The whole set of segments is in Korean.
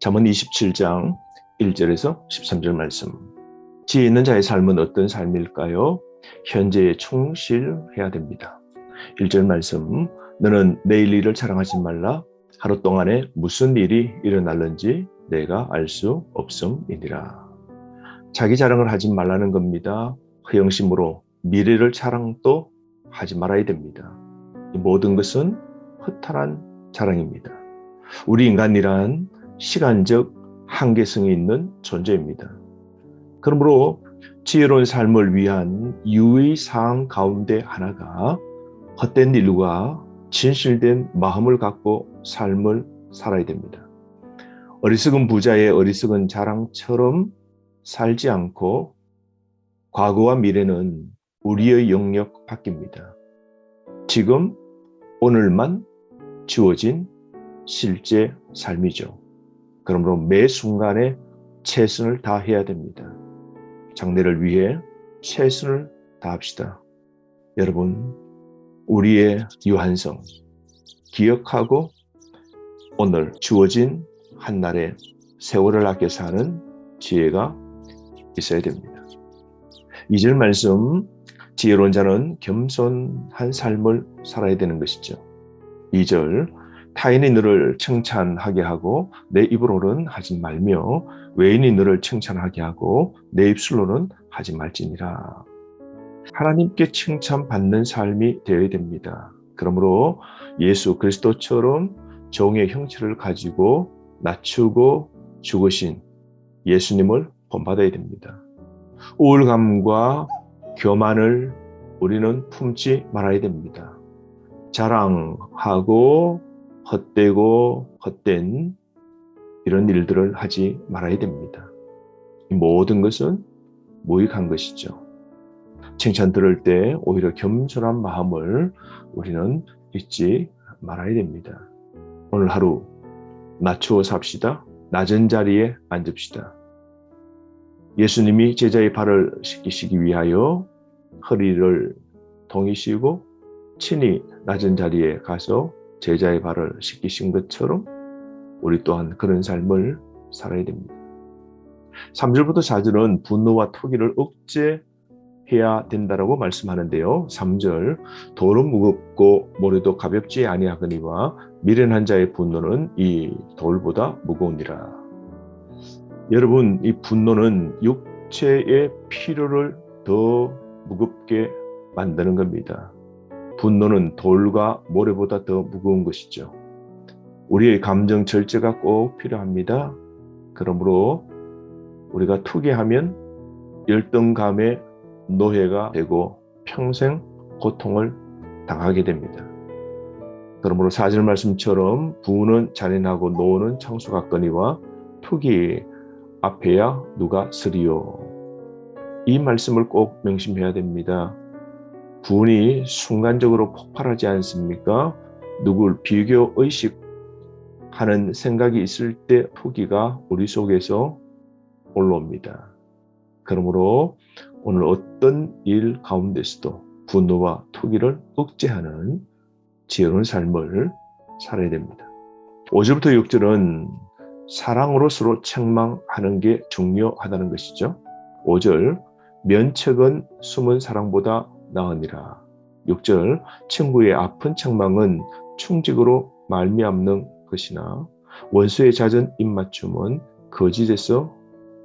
잠언 27장 1절에서 13절 말씀. 지혜 있는 자의 삶은 어떤 삶일까요? 현재에 충실해야 됩니다. 1절 말씀. 너는 내일 일을 자랑하지 말라. 하루 동안에 무슨 일이 일어날는지 내가 알 수 없음이니라. 자기 자랑을 하지 말라는 겁니다. 허영심으로 미래를 자랑도 하지 말아야 됩니다. 이 모든 것은 허탄한 자랑입니다. 우리 인간이란 시간적 한계성이 있는 존재입니다. 그러므로 지혜로운 삶을 위한 유의 사항 가운데 하나가 헛된 일과 진실된 마음을 갖고 삶을 살아야 됩니다. 어리석은 부자의 어리석은 자랑처럼 살지 않고 과거와 미래는 우리의 영역 밖입니다. 지금 오늘만 주어진 실제 삶이죠. 그러므로 매 순간에 최선을 다해야 됩니다. 장래를 위해 최선을 다합시다. 여러분, 우리의 유한성 기억하고 오늘 주어진 한날에 세월을 아껴 사는 지혜가 있어야 됩니다. 2절 말씀, 지혜로운 자는 겸손한 삶을 살아야 되는 것이죠. 2절, 타인이 너를 칭찬하게 하고 내 입으로는 하지 말며 외인이 너를 칭찬하게 하고 내 입술로는 하지 말지니라. 하나님께 칭찬받는 삶이 되어야 됩니다. 그러므로 예수 그리스도처럼 종의 형체를 가지고 낮추고 죽으신 예수님을 본받아야 됩니다. 우울감과 교만을 우리는 품지 말아야 됩니다. 자랑하고 헛되고 헛된 이런 일들을 하지 말아야 됩니다. 이 모든 것은 무익한 것이죠. 칭찬 들을 때 오히려 겸손한 마음을 우리는 잊지 말아야 됩니다. 오늘 하루 낮추어 삽시다. 낮은 자리에 앉읍시다. 예수님이 제자의 발을 씻기시기 위하여 허리를 동이시고 친히 낮은 자리에 가서 제자의 발을 씻기신 것처럼 우리 또한 그런 삶을 살아야 됩니다. 3절부터 4절은 분노와 토기를 억제해야 된다라고 말씀하는데요. 3절, 돌은 무겁고 모래도 가볍지 아니하거니와 미련한 자의 분노는 이 돌보다 무거우니라. 여러분, 이 분노는 육체의 피로를 더 무겁게 만드는 겁니다. 분노는 돌과 모래보다 더 무거운 것이죠. 우리의 감정 절제가 꼭 필요합니다. 그러므로 우리가 투기하면 열등감의 노예가 되고 평생 고통을 당하게 됩니다. 그러므로 4절 말씀처럼 부는 잔인하고 노는 창수 같거니와 투기 앞에야 누가 서리요. 이 말씀을 꼭 명심해야 됩니다. 분이 순간적으로 폭발하지 않습니까? 누굴 비교 의식하는 생각이 있을 때 투기가 우리 속에서 올라옵니다. 그러므로 오늘 어떤 일 가운데서도 분노와 투기를 억제하는 지혜로운 삶을 살아야 됩니다. 5절부터 6절은 사랑으로 서로 책망하는 게 중요하다는 것이죠. 5절, 면책은 숨은 사랑보다 나으니라. 6절, 친구의 아픈 책망은 충직으로 말미암는 것이나 원수의 잦은 입맞춤은 거짓에서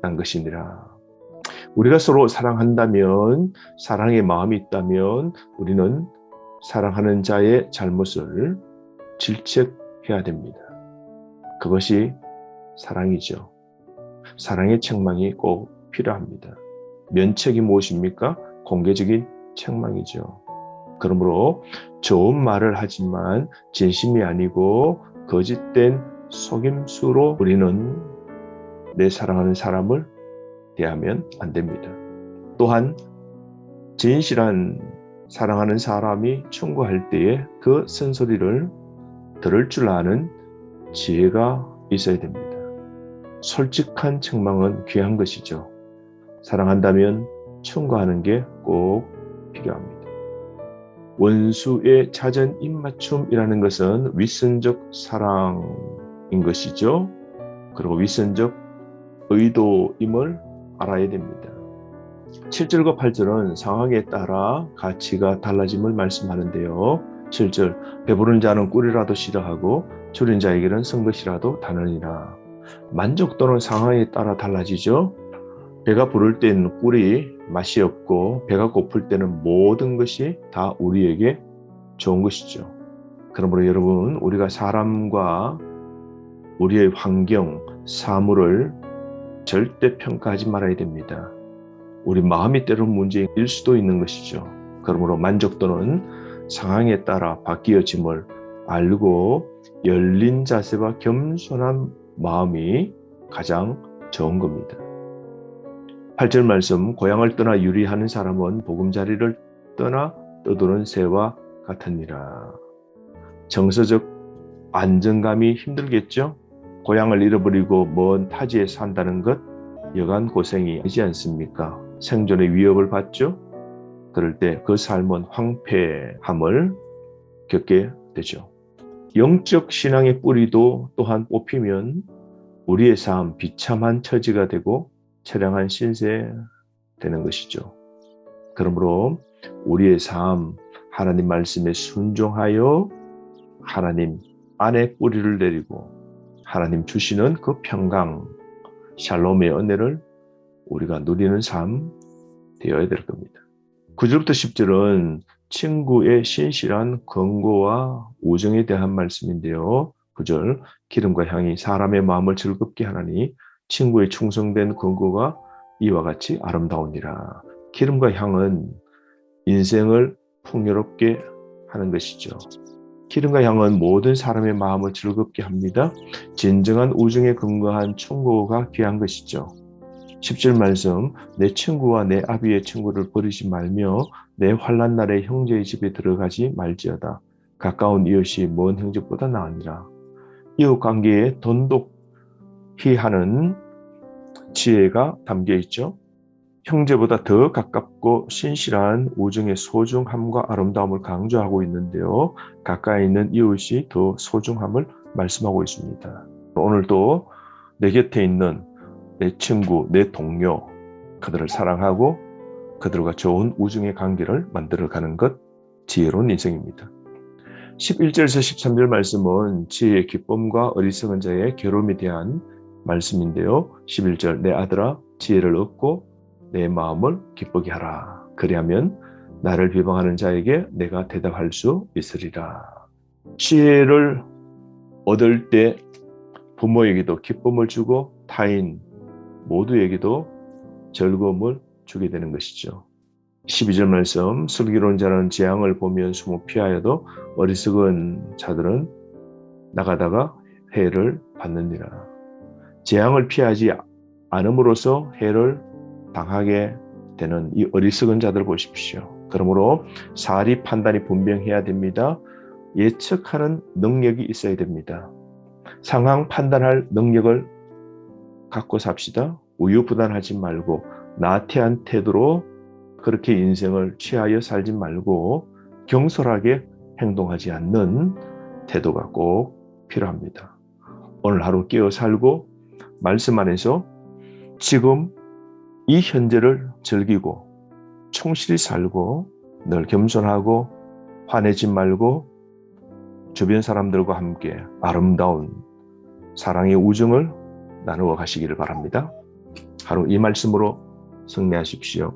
난 것이니라. 우리가 서로 사랑한다면, 사랑의 마음이 있다면 우리는 사랑하는 자의 잘못을 질책해야 됩니다. 그것이 사랑이죠. 사랑의 책망이 꼭 필요합니다. 면책이 무엇입니까? 공개적인 책망이죠. 그러므로 좋은 말을 하지만 진심이 아니고 거짓된 속임수로 우리는 내 사랑하는 사람을 대하면 안 됩니다. 또한 진실한 사랑하는 사람이 충고할 때에 그 쓴소리를 들을 줄 아는 지혜가 있어야 됩니다. 솔직한 책망은 귀한 것이죠. 사랑한다면 충고하는 게 꼭 필요합니다. 원수의 잦은 입맞춤이라는 것은 윗선적 사랑인 것이죠. 그리고 위선적 의도임을 알아야 됩니다. 7절과 8절은 상황에 따라 가치가 달라짐을 말씀하는데요. 7절 배부른 자는 꿀이라도 싫어하고 줄인 자에게는 쓴 것이라도 다느니라. 만족도는 상황에 따라 달라지죠. 배가 부를 때는 꿀이 맛이 없고 배가 고플 때는 모든 것이 다 우리에게 좋은 것이죠. 그러므로 여러분, 우리가 사람과 우리의 환경, 사물을 절대 평가하지 말아야 됩니다. 우리 마음이 때로는 문제일 수도 있는 것이죠. 그러므로 만족도는 상황에 따라 바뀌어짐을 알고 열린 자세와 겸손한 마음이 가장 좋은 겁니다. 8절 말씀, 고향을 떠나 유리하는 사람은 보금자리를 떠나 떠도는 새와 같으니라. 정서적 안정감이 힘들겠죠? 고향을 잃어버리고 먼 타지에 산다는 것 여간 고생이 아니지 않습니까? 생존의 위협을 받죠? 그럴 때 그 삶은 황폐함을 겪게 되죠. 영적 신앙의 뿌리도 또한 뽑히면 우리의 삶 비참한 처지가 되고 처량한 신세 되는 것이죠. 그러므로 우리의 삶 하나님 말씀에 순종하여 하나님 안에 뿌리를 내리고 하나님 주시는 그 평강, 샬롬의 은혜를 우리가 누리는 삶 되어야 될 겁니다. 9절부터 10절은 친구의 신실한 권고와 우정에 대한 말씀인데요. 9절, 기름과 향이 사람의 마음을 즐겁게 하나니 친구의 충성된 권고가 이와 같이 아름다우니라. 기름과 향은 인생을 풍요롭게 하는 것이죠. 기름과 향은 모든 사람의 마음을 즐겁게 합니다. 진정한 우정에 근거한 충고가 귀한 것이죠. 10절 말씀, 내 친구와 내 아비의 친구를 버리지 말며 내 환난 날에 형제의 집에 들어가지 말지어다. 가까운 이웃이 먼 형제보다 나으니라. 이웃 관계에 돈독히 하는 지혜가 담겨 있죠. 형제보다 더 가깝고 신실한 우정의 소중함과 아름다움을 강조하고 있는데요. 가까이 있는 이웃이 더 소중함을 말씀하고 있습니다. 오늘도 내 곁에 있는 내 친구, 내 동료, 그들을 사랑하고 그들과 좋은 우정의 관계를 만들어가는 것, 지혜로운 인생입니다. 11절에서 13절 말씀은 지혜의 기쁨과 어리석은 자의 괴로움에 대한 말씀인데요. 11절, 내 아들아 지혜를 얻고 내 마음을 기쁘게 하라. 그리하면 나를 비방하는 자에게 내가 대답할 수 있으리라. 지혜를 얻을 때 부모에게도 기쁨을 주고 타인 모두에게도 즐거움을 주게 되는 것이죠. 12절 말씀, 슬기로운 자는 재앙을 보면 숨어 피하여도 어리석은 자들은 나가다가 해를 받느니라. 재앙을 피하지 않음으로써 해를 당하게 되는 이 어리석은 자들 보십시오. 그러므로 사리 판단이 분명해야 됩니다. 예측하는 능력이 있어야 됩니다. 상황 판단할 능력을 갖고 삽시다. 우유부단하지 말고 나태한 태도로 그렇게 인생을 취하여 살지 말고 경솔하게 행동하지 않는 태도가 꼭 필요합니다. 오늘 하루 깨어 살고 말씀 안에서 지금 이 현재를 즐기고 충실히 살고 늘 겸손하고 화내지 말고 주변 사람들과 함께 아름다운 사랑의 우정을 나누어 가시기를 바랍니다. 하루 이 말씀으로 승리하십시오.